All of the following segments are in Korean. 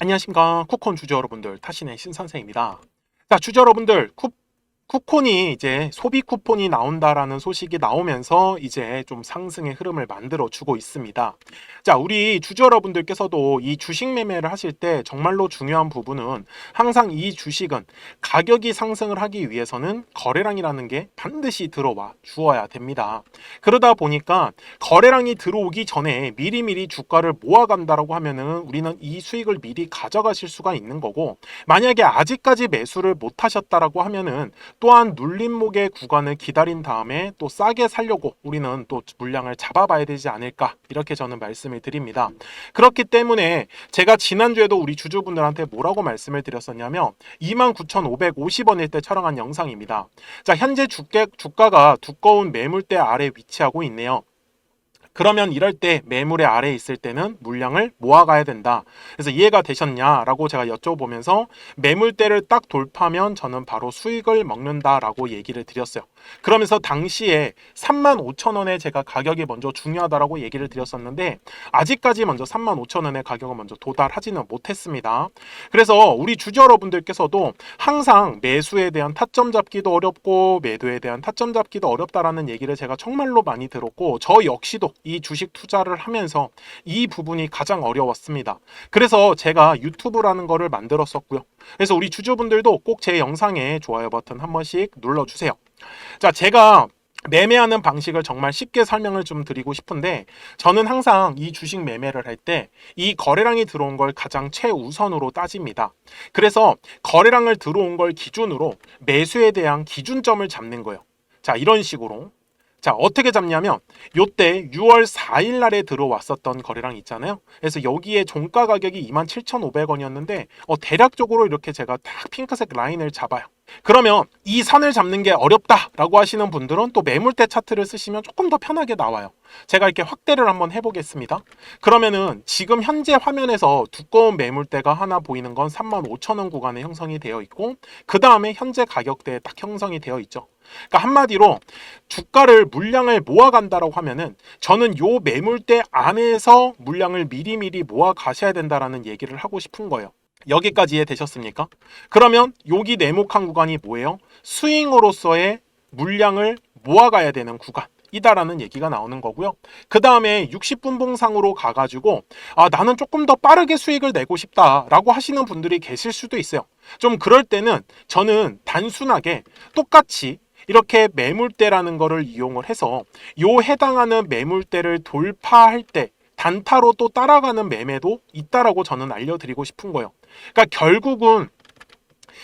안녕하십니까. 쿠콘 주주 여러분들, 타신의 신선생입니다. 자, 주주 여러분들, 쿠콘이 이제 소비 쿠폰이 나온다라는 소식이 나오면서 이제 좀 상승의 흐름을 만들어 주고 있습니다. 자, 우리 주주 여러분들께서도 이 주식 매매를 하실 때 정말로 중요한 부분은 항상 이 주식은 가격이 상승을 하기 위해서는 거래량이라는 게 반드시 들어와 주어야 됩니다. 그러다 보니까 거래량이 들어오기 전에 미리미리 주가를 모아간다라고 하면은 우리는 이 수익을 미리 가져가실 수가 있는 거고, 만약에 아직까지 매수를 못 하셨다라고 하면은 또한 눌림목의 구간을 기다린 다음에 또 싸게 살려고 우리는 또 물량을 잡아봐야 되지 않을까, 이렇게 저는 말씀을 드립니다. 그렇기 때문에 제가 지난주에도 우리 주주분들한테 뭐라고 말씀을 드렸었냐면 29,550원일 때 촬영한 영상입니다. 자, 현재 주가가 두꺼운 매물대 아래 위치하고 있네요. 그러면 이럴 때 매물의 아래에 있을 때는 물량을 모아가야 된다. 그래서 이해가 되셨냐라고 제가 여쭤보면서 매물대를 딱 돌파하면 저는 바로 수익을 먹는다라고 얘기를 드렸어요. 그러면서 당시에 35,000원에 제가 가격이 먼저 중요하다라고 얘기를 드렸었는데 아직까지 먼저 35,000원의 가격은 먼저 도달하지는 못했습니다. 그래서 우리 주주 여러분들께서도 항상 매수에 대한 타점 잡기도 어렵고 매도에 대한 타점 잡기도 어렵다라는 얘기를 제가 정말로 많이 들었고, 저 역시도 이 주식 투자를 하면서 이 부분이 가장 어려웠습니다. 그래서 제가 유튜브라는 거를 만들었었고요. 그래서 우리 주주분들도 꼭 제 영상에 좋아요 버튼 한 번씩 눌러주세요. 자, 제가 매매하는 방식을 정말 쉽게 설명을 좀 드리고 싶은데, 저는 항상 이 주식 매매를 할 때 이 거래량이 들어온 걸 가장 최우선으로 따집니다. 그래서 거래량을 들어온 걸 기준으로 매수에 대한 기준점을 잡는 거예요. 자, 이런 식으로. 자, 어떻게 잡냐면 요때 6월 4일 날에 들어왔었던 거래량 있잖아요. 그래서 여기에 종가 가격이 27,500원이었는데 대략적으로 이렇게 제가 딱 핑크색 라인을 잡아요. 그러면 이 선을 잡는 게 어렵다라고 하시는 분들은 또 매물대 차트를 쓰시면 조금 더 편하게 나와요. 제가 이렇게 확대를 한번 해보겠습니다. 그러면은 지금 현재 화면에서 두꺼운 매물대가 하나 보이는 건 35,000원 구간에 형성이 되어 있고, 그 다음에 현재 가격대에 딱 형성이 되어 있죠. 그러니까 한마디로 주가를 물량을 모아간다라고 하면은 저는 요 매물대 안에서 물량을 미리미리 모아 가셔야 된다라는 얘기를 하고 싶은 거예요. 여기까지 이해되셨습니까? 그러면 여기 네모칸 구간이 뭐예요? 스윙으로서의 물량을 모아가야 되는 구간 이다라는 얘기가 나오는 거고요. 그 다음에 60분봉상으로 가가지고 나는 조금 더 빠르게 수익을 내고 싶다라고 하시는 분들이 계실 수도 있어요. 좀 그럴 때는 저는 단순하게 똑같이 이렇게 매물대라는 거를 이용을 해서 요 해당하는 매물대를 돌파할 때 단타로 또 따라가는 매매도 있다라고 저는 알려드리고 싶은 거예요. 그러니까 결국은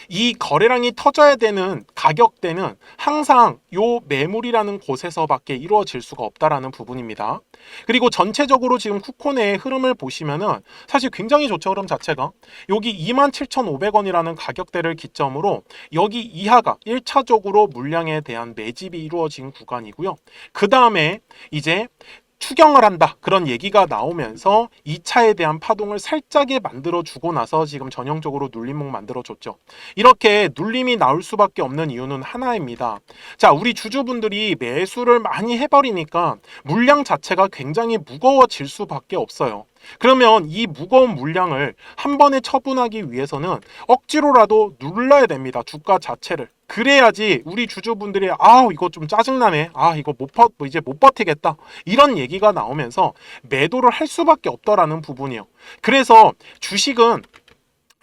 이 거래량이 터져야 되는 가격대는 항상 요 매물이라는 곳에서밖에 이루어질 수가 없다라는 부분입니다. 그리고 전체적으로 지금 쿠콘의 흐름을 보시면은 사실 굉장히 좋죠. 흐름 자체가 여기 27,500원이라는 가격대를 기점으로 여기 이하가 1차적으로 물량에 대한 매집이 이루어진 구간이고요. 그 다음에 이제 추경을 한다 그런 얘기가 나오면서 2차에 대한 파동을 살짝에 만들어 주고 나서 지금 전형적으로 눌림목 만들어 줬죠. 이렇게 눌림이 나올 수밖에 없는 이유는 하나입니다. 자, 우리 주주분들이 매수를 많이 해버리니까 물량 자체가 굉장히 무거워질 수밖에 없어요. 그러면 이 무거운 물량을 한 번에 처분하기 위해서는 억지로라도 눌러야 됩니다. 주가 자체를. 그래야지 우리 주주분들이 이거 좀 짜증나네. 이거 이제 못 버티겠다. 이런 얘기가 나오면서 매도를 할 수밖에 없더라는 부분이에요. 그래서 주식은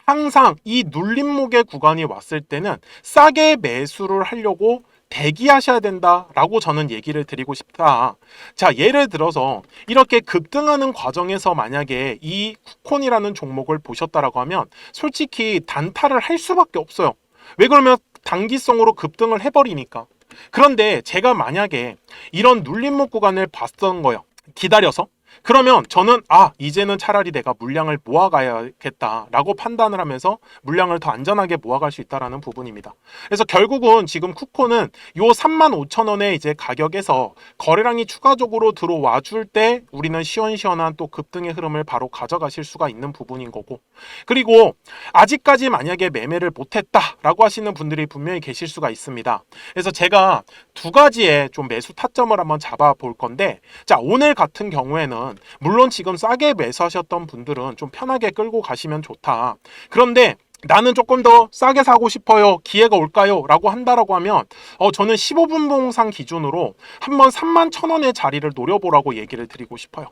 항상 이 눌림목의 구간이 왔을 때는 싸게 매수를 하려고 대기하셔야 된다라고 저는 얘기를 드리고 싶다. 자, 예를 들어서 이렇게 급등하는 과정에서 만약에 이 쿠콘이라는 종목을 보셨다라고 하면 솔직히 단타를 할 수밖에 없어요. 왜 그러면 단기성으로 급등을 해버리니까. 그런데 제가 만약에 이런 눌림목 구간을 봤던 거예요. 기다려서. 그러면 저는 이제는 차라리 내가 물량을 모아가야겠다라고 판단을 하면서 물량을 더 안전하게 모아갈 수 있다는 부분입니다. 그래서 결국은 지금 쿠콘은 요 35,000원의 이제 가격에서 거래량이 추가적으로 들어와 줄 때 우리는 시원시원한 또 급등의 흐름을 바로 가져가실 수가 있는 부분인 거고, 그리고 아직까지 만약에 매매를 못했다라고 하시는 분들이 분명히 계실 수가 있습니다. 그래서 제가 두 가지의 좀 매수 타점을 한번 잡아 볼 건데, 자, 오늘 같은 경우에는 분들은 물론 지금 싸게 매수하셨던 분들은 좀 편하게 끌고 가시면 좋다. 그런데 나는 조금 더 싸게 사고 싶어요. 기회가 올까요? 라고 한다라고 하면 저는 15분 봉상 기준으로 한번 31,000원의 자리를 노려보라고 얘기를 드리고 싶어요.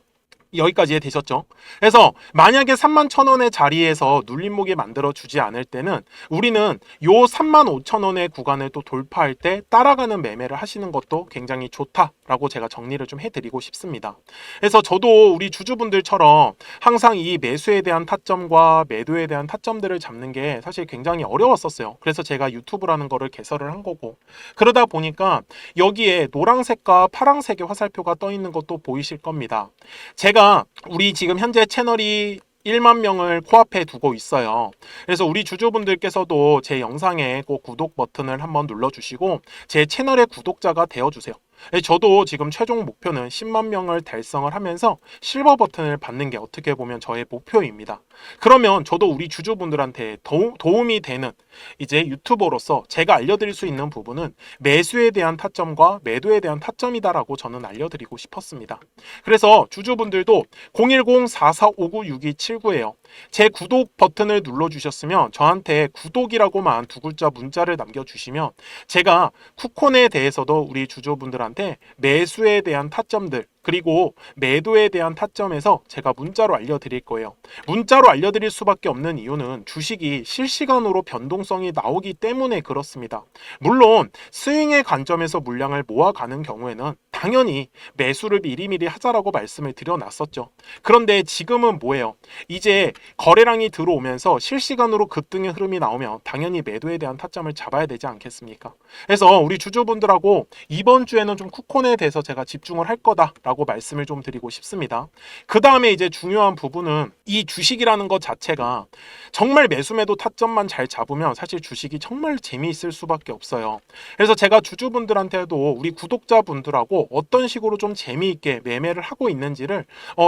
여기까지 되셨죠? 그래서 만약에 31,000원의 자리에서 눌림목이 만들어주지 않을 때는 우리는 요 35,000원의 구간을 또 돌파할 때 따라가는 매매를 하시는 것도 굉장히 좋다라고 제가 정리를 좀 해드리고 싶습니다. 그래서 저도 우리 주주분들처럼 항상 이 매수에 대한 타점과 매도에 대한 타점들을 잡는 게 사실 굉장히 어려웠었어요. 그래서 제가 유튜브라는 거를 개설을 한 거고, 그러다 보니까 여기에 노란색과 파란색의 화살표가 떠 있는 것도 보이실 겁니다. 제가 우리 지금 현재 채널이 1만 명을 코앞에 두고 있어요. 그래서 우리 주주분들께서도 제 영상에 꼭 구독 버튼을 한번 눌러주시고 제 채널의 구독자가 되어주세요. 저도 지금 최종 목표는 10만 명을 달성을 하면서 실버 버튼을 받는 게 어떻게 보면 저의 목표입니다. 그러면 저도 우리 주주분들한테 도움이 되는 이제 유튜버로서 제가 알려드릴 수 있는 부분은 매수에 대한 타점과 매도에 대한 타점이다라고 저는 알려드리고 싶었습니다. 그래서 주주분들도 010-4459-6279예요. 제 구독 버튼을 눌러주셨으면 저한테 구독이라고만 두 글자 문자를 남겨주시면 제가 쿠폰에 대해서도 우리 주주분들한테 매수에 대한 타점들 그리고 매도에 대한 타점에서 제가 문자로 알려드릴 거예요. 문자로 알려드릴 수밖에 없는 이유는 주식이 실시간으로 변동성이 나오기 때문에 그렇습니다. 물론 스윙의 관점에서 물량을 모아가는 경우에는 당연히 매수를 미리미리 하자라고 말씀을 드려놨었죠. 그런데 지금은 뭐예요? 이제 거래량이 들어오면서 실시간으로 급등의 흐름이 나오면 당연히 매도에 대한 타점을 잡아야 되지 않겠습니까? 그래서 우리 주주분들하고 이번 주에는 좀 쿠폰에 대해서 제가 집중을 할 거다라고 말씀을 좀 드리고 싶습니다. 그 다음에 이제 중요한 부분은 이 주식이라는 것 자체가 정말 매수 매도 타점만 잘 잡으면 사실 주식이 정말 재미있을 수밖에 없어요. 그래서 제가 주주분들한테도 우리 구독자분들하고 어떤 식으로 좀 재미있게 매매를 하고 있는지를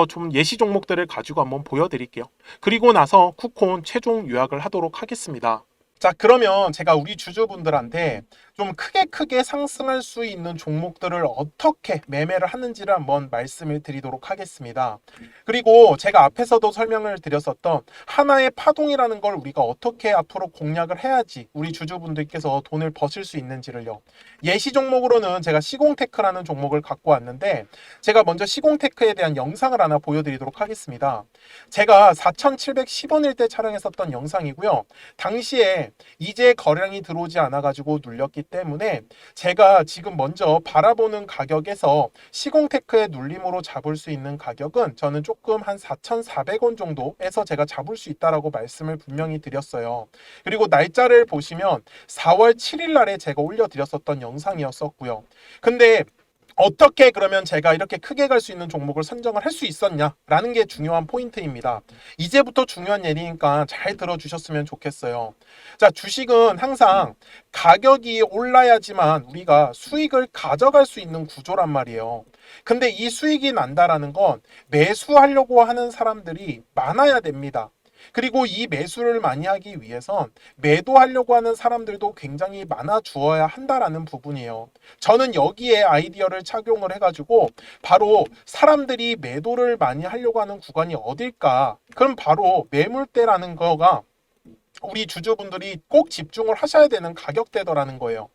좀 예시 종목들을 가지고 한번 보여드릴게요. 그리고 나서 쿠폰 최종 요약을 하도록 하겠습니다. 자, 그러면 제가 우리 주주분들한테 좀 크게 상승할 수 있는 종목들을 어떻게 매매를 하는지를 한번 말씀을 드리도록 하겠습니다. 그리고 제가 앞에서도 설명을 드렸었던 하나의 파동이라는 걸 우리가 어떻게 앞으로 공략을 해야지 우리 주주분들께서 돈을 버실 수 있는지를요. 예시 종목으로는 제가 시공테크라는 종목을 갖고 왔는데 제가 먼저 시공테크에 대한 영상을 하나 보여드리도록 하겠습니다. 제가 4,710원일 때 촬영했었던 영상이고요. 당시에 이제 거래량이 들어오지 않아가지고 눌렸기 때문에 제가 지금 먼저 바라보는 가격에서 시공테크의 눌림으로 잡을 수 있는 가격은 저는 조금 한 4,400원 정도에서 제가 잡을 수 있다라고 말씀을 분명히 드렸어요. 그리고 날짜를 보시면 4월 7일 날에 제가 올려드렸었던 영상이었었고요. 근데 어떻게 그러면 제가 이렇게 크게 갈 수 있는 종목을 선정을 할 수 있었냐라는 게 중요한 포인트입니다. 이제부터 중요한 얘기니까 잘 들어주셨으면 좋겠어요. 자, 주식은 항상 가격이 올라야지만 우리가 수익을 가져갈 수 있는 구조란 말이에요. 근데 이 수익이 난다라는 건 매수하려고 하는 사람들이 많아야 됩니다. 그리고 이 매수를 많이 하기 위해선 매도하려고 하는 사람들도 굉장히 많아 주어야 한다라는 부분이에요. 저는 여기에 아이디어를 착용을 해가지고 바로 사람들이 매도를 많이 하려고 하는 구간이 어딜까? 그럼 바로 매물대라는 거가 우리 주주분들이 꼭 집중을 하셔야 되는 가격대더라는 거예요.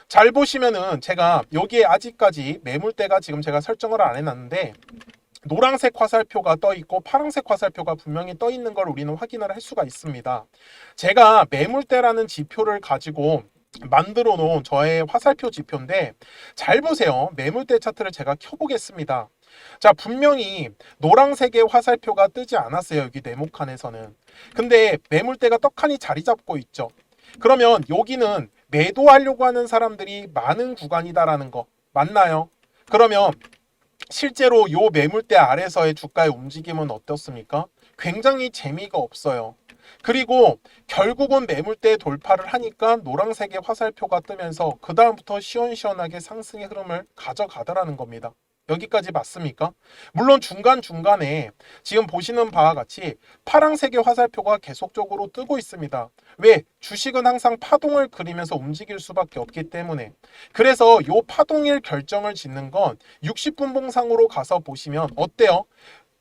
잘 보시면은 제가 여기에 아직까지 매물대가 지금 제가 설정을 안 해놨는데 노란색 화살표가 떠 있고 파란색 화살표가 분명히 떠 있는 걸 우리는 확인을 할 수가 있습니다. 제가 매물대라는 지표를 가지고 만들어 놓은 저의 화살표 지표인데 잘 보세요. 매물대 차트를 제가 켜보겠습니다. 자, 분명히 노란색의 화살표가 뜨지 않았어요. 여기 네모칸에서는. 근데 매물대가 떡하니 자리 잡고 있죠. 그러면 여기는 매도하려고 하는 사람들이 많은 구간이다라는 거 맞나요? 그러면 실제로 요 매물대 아래서의 주가의 움직임은 어떻습니까? 굉장히 재미가 없어요. 그리고 결국은 매물대 돌파를 하니까 노란색의 화살표가 뜨면서 그 다음부터 시원시원하게 상승의 흐름을 가져가더라는 겁니다. 여기까지 맞습니까? 물론 중간중간에 지금 보시는 바와 같이 파란색의 화살표가 계속적으로 뜨고 있습니다. 왜? 주식은 항상 파동을 그리면서 움직일 수밖에 없기 때문에. 그래서 이 파동일 결정을 짓는 건 60분 봉상으로 가서 보시면 어때요?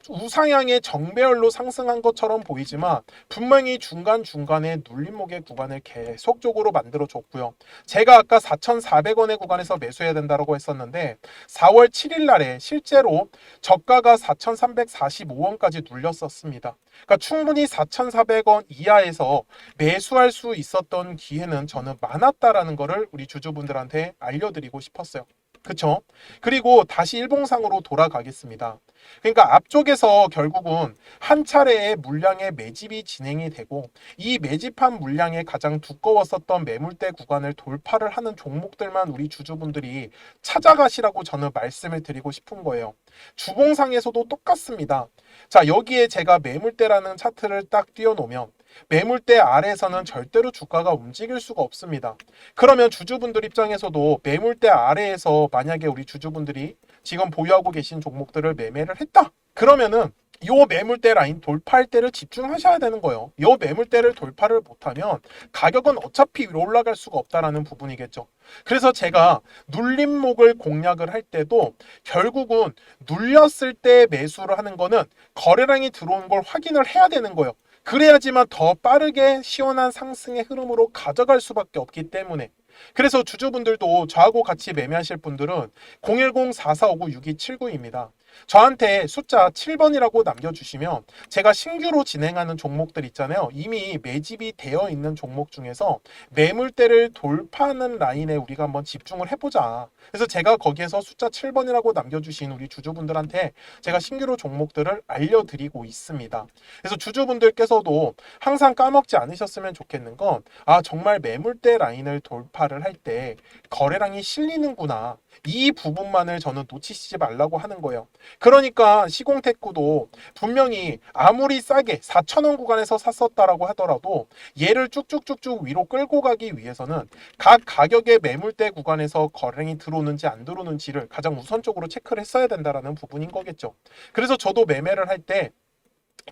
우상향의 정배열로 상승한 것처럼 보이지만 분명히 중간중간에 눌림목의 구간을 계속적으로 만들어줬고요. 제가 아까 4,400원의 구간에서 매수해야 된다고 했었는데 4월 7일 날에 실제로 저가가 4,345원까지 눌렸었습니다. 그러니까 충분히 4,400원 이하에서 매수할 수 있었던 기회는 저는 많았다라는 거를 우리 주주분들한테 알려드리고 싶었어요. 그쵸? 그리고 다시 일봉상으로 돌아가겠습니다. 그러니까 앞쪽에서 결국은 한 차례의 물량의 매집이 진행이 되고 이 매집한 물량의 가장 두꺼웠었던 매물대 구간을 돌파를 하는 종목들만 우리 주주분들이 찾아가시라고 저는 말씀을 드리고 싶은 거예요. 주봉상에서도 똑같습니다. 자, 여기에 제가 매물대라는 차트를 딱 띄워놓으면 매물대 아래에서는 절대로 주가가 움직일 수가 없습니다. 그러면 주주분들 입장에서도 매물대 아래에서 만약에 우리 주주분들이 지금 보유하고 계신 종목들을 매매를 했다. 그러면은 요 매물대 라인 돌파할 때를 집중하셔야 되는 거예요. 요 매물대를 돌파를 못하면 가격은 어차피 위로 올라갈 수가 없다라는 부분이겠죠. 그래서 제가 눌림목을 공략을 할 때도 결국은 눌렸을 때 매수를 하는 거는 거래량이 들어온 걸 확인을 해야 되는 거예요. 그래야지만 더 빠르게 시원한 상승의 흐름으로 가져갈 수밖에 없기 때문에. 그래서 주주분들도 저하고 같이 매매하실 분들은 010-4459-6279입니다. 저한테 숫자 7번이라고 남겨주시면 제가 신규로 진행하는 종목들 있잖아요. 이미 매집이 되어 있는 종목 중에서 매물대를 돌파하는 라인에 우리가 한번 집중을 해보자. 그래서 제가 거기에서 숫자 7번이라고 남겨주신 우리 주주분들한테 제가 신규로 종목들을 알려드리고 있습니다. 그래서 주주분들께서도 항상 까먹지 않으셨으면 좋겠는 건 정말 매물대 라인을 돌파를 할 때 거래량이 실리는구나. 이 부분만을 저는 놓치시지 말라고 하는 거예요. 그러니까 시공테크도 분명히 아무리 싸게 4,000원 구간에서 샀었다라고 하더라도 얘를 쭉쭉쭉쭉 위로 끌고 가기 위해서는 각 가격의 매물대 구간에서 거래량이 들어오는지 안 들어오는지를 가장 우선적으로 체크를 했어야 된다라는 부분인 거겠죠. 그래서 저도 매매를 할 때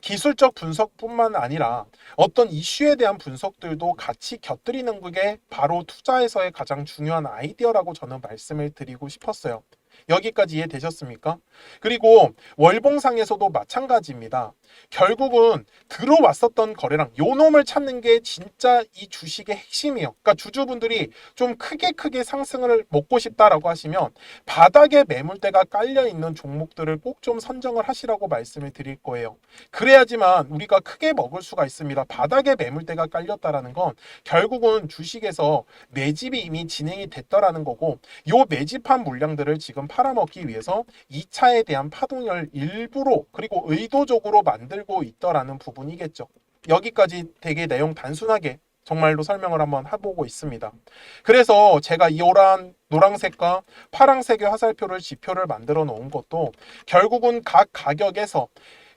기술적 분석뿐만 아니라 어떤 이슈에 대한 분석들도 같이 곁들이는 게 바로 투자에서의 가장 중요한 아이디어라고 저는 말씀을 드리고 싶었어요. 여기까지 이해되셨습니까? 그리고 월봉상에서도 마찬가지입니다. 결국은 들어왔었던 거래량, 요 놈을 찾는 게 진짜 이 주식의 핵심이에요. 그러니까 주주분들이 좀 크게 상승을 먹고 싶다라고 하시면 바닥에 매물대가 깔려 있는 종목들을 꼭 좀 선정을 하시라고 말씀을 드릴 거예요. 그래야지만 우리가 크게 먹을 수가 있습니다. 바닥에 매물대가 깔렸다라는 건 결국은 주식에서 매집이 이미 진행이 됐더라는 거고, 요 매집한 물량들을 지금 팔아먹기 위해서 2차에 대한 파동을 일부러 그리고 의도적으로 만들고 있더라는 부분이겠죠. 여기까지 되게 내용 단순하게 정말로 설명을 한번 해보고 있습니다. 그래서 제가 이 노란색과 파란색의 화살표를 지표를 만들어 놓은 것도 결국은 각 가격에서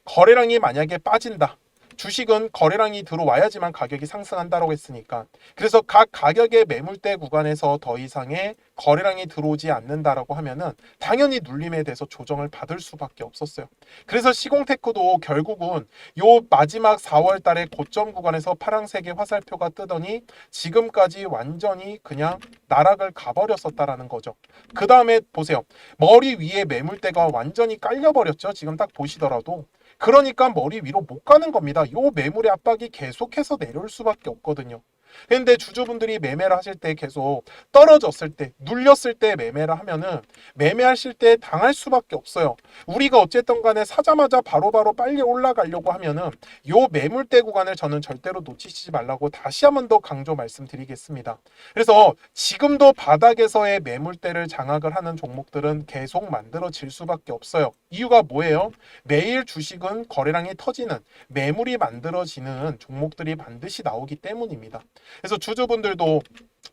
거래량이 만약에 빠진다. 주식은 거래량이 들어와야지만 가격이 상승한다고 했으니까. 그래서 각 가격의 매물대 구간에서 더 이상의 거래량이 들어오지 않는다라고 하면은 당연히 눌림에 대해서 조정을 받을 수밖에 없었어요. 그래서 시공테크도 결국은 요 마지막 4월 달에 고점 구간에서 파란색의 화살표가 뜨더니 지금까지 완전히 그냥 나락을 가버렸었다라는 거죠. 그 다음에 보세요. 머리 위에 매물대가 완전히 깔려버렸죠. 지금 딱 보시더라도. 그러니까 머리 위로 못 가는 겁니다. 요 매물의 압박이 계속해서 내려올 수밖에 없거든요. 근데 주주분들이 매매를 하실 때 계속 떨어졌을 때, 눌렸을 때 매매를 하면은 매매하실 때 당할 수밖에 없어요. 우리가 어쨌든 간에 사자마자 바로바로 빨리 올라가려고 하면은 요 매물대 구간을 저는 절대로 놓치시지 말라고 다시 한 번 더 강조 말씀드리겠습니다. 그래서 지금도 바닥에서의 매물대를 장악을 하는 종목들은 계속 만들어질 수밖에 없어요. 이유가 뭐예요? 매일 주식은 거래량이 터지는 매물이 만들어지는 종목들이 반드시 나오기 때문입니다. 그래서 주주분들도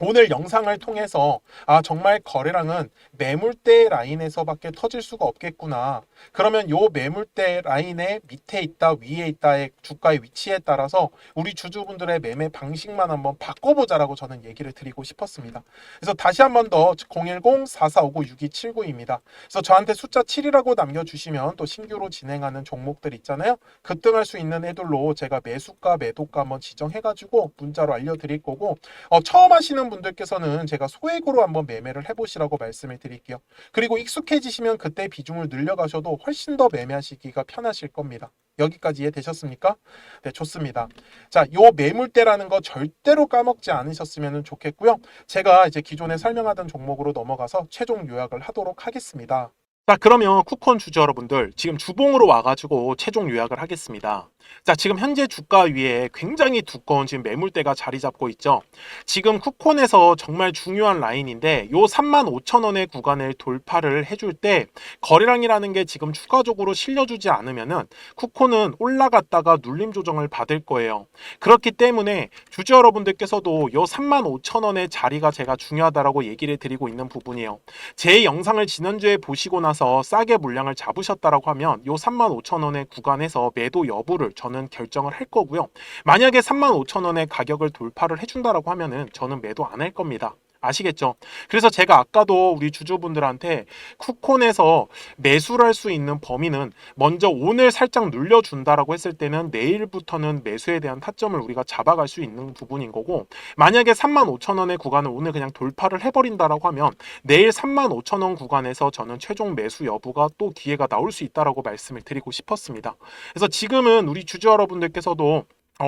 오늘 영상을 통해서 정말 거래량은 매물대 라인에서밖에 터질 수가 없겠구나. 그러면 요 매물대 라인의 밑에 있다 위에 있다의 주가의 위치에 따라서 우리 주주분들의 매매 방식만 한번 바꿔보자라고 저는 얘기를 드리고 싶었습니다. 그래서 다시 한번 더 010-4459-6279입니다. 그래서 저한테 숫자 7이라고 남겨주시면 또 신규로 진행하는 종목들 있잖아요. 급등할 수 있는 애들로 제가 매수가 매도가 한번 지정해가지고 문자로 알려드릴 거고, 처음 하시는 분들께서는 제가 소액으로 한번 매매를 해보시라고 말씀을 드릴게요. 그리고 익숙해지시면 그때 비중을 늘려가셔도 훨씬 더 매매하시기가 편하실 겁니다. 여기까지 이해되셨습니까? 네, 좋습니다. 자, 요 매물대라는 거 절대로 까먹지 않으셨으면 좋겠고요. 제가 이제 기존에 설명하던 종목으로 넘어가서 최종 요약을 하도록 하겠습니다. 자, 그러면 쿠폰 주주 여러분들, 지금 주봉으로 와가지고 최종 요약을 하겠습니다. 자, 지금 현재 주가 위에 굉장히 두꺼운 지금 매물대가 자리 잡고 있죠. 지금 쿠폰에서 정말 중요한 라인인데 요 35,000원의 구간을 돌파를 해줄 때 거래량이라는 게 지금 추가적으로 실려주지 않으면은 쿠폰은 올라갔다가 눌림 조정을 받을 거예요. 그렇기 때문에 주주 여러분들께서도 요 35,000원의 자리가 제가 중요하다라고 얘기를 드리고 있는 부분이에요. 제 영상을 지난주에 보시고 나서 싸게 물량을 잡으셨다라고 하면 요 35,000원의 구간에서 매도 여부를 저는 결정을 할 거고요. 만약에 35,000원의 가격을 돌파를 해준다라고 하면은 저는 매도 안 할 겁니다. 아시겠죠? 그래서 제가 아까도 우리 주주분들한테 쿠콘에서 매수를 할 수 있는 범위는 먼저 오늘 살짝 눌려준다라고 했을 때는 내일부터는 매수에 대한 타점을 우리가 잡아갈 수 있는 부분인 거고, 만약에 35,000원의 구간을 오늘 그냥 돌파를 해버린다라고 하면 내일 35,000원 구간에서 저는 최종 매수 여부가 또 기회가 나올 수 있다라고 말씀을 드리고 싶었습니다. 그래서 지금은 우리 주주 여러분들께서도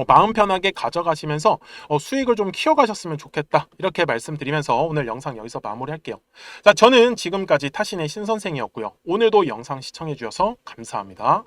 마음 편하게 가져가시면서 수익을 좀 키워가셨으면 좋겠다, 이렇게 말씀드리면서 오늘 영상 여기서 마무리할게요. 자, 저는 지금까지 타신의 신선생이었고요. 오늘도 영상 시청해 주셔서 감사합니다.